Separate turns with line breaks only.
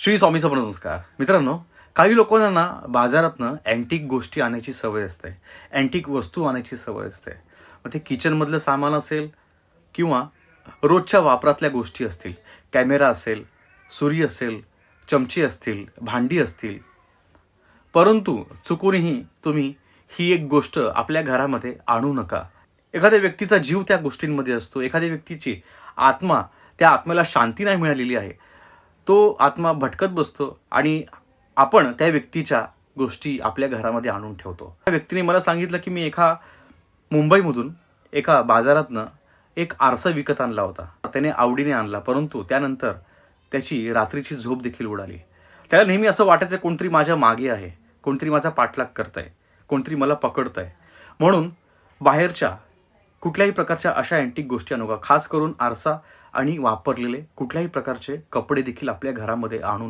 श्री स्वामी समर्थ. नमस्कार मित्रांनो. काही लोकांना ना बाजारातनं अँटिक गोष्टी आणायची सवय असते, अँटिक वस्तू आणायची सवय असते. मग ते किचनमधलं सामान असेल किंवा रोजच्या वापरातल्या गोष्टी असतील, कॅमेरा असेल, सुरी असेल, चमचे असतील, भांडी असतील. परंतु चुकूनही तुम्ही ही एक गोष्ट आपल्या घरामध्ये आणू नका. एखाद्या व्यक्तीचा जीव त्या गोष्टींमध्ये असतो, एखाद्या व्यक्तीची आत्मा, त्या आत्म्याला शांती नाही मिळालेली आहे, तो आत्मा भटकत बसतो आणि आपण त्या व्यक्तीच्या गोष्टी आपल्या घरामध्ये आणून ठेवतो. त्या व्यक्तीने मला सांगितलं की मी मुंबईमधून एका बाजारातनं एक आरसा विकत आणला होता. त्याने आवडीने आणला, परंतु त्यानंतर त्याची रात्रीची झोप देखील उडाली. त्याला नेहमी असं वाटायचं कोणतरी माझ्या मागे आहे, कोणतरी माझा पाठलाग करतंय, कोणतरी मला पकडतंय. म्हणून बाहेरच्या कुठल्याही प्रकारच्या अशा अँटिक गोष्टी आणू नका. खास करून आरसा आणि वापरलेले कुठल्याही प्रकारचे कपडे देखील आपल्या घरामध्ये आणू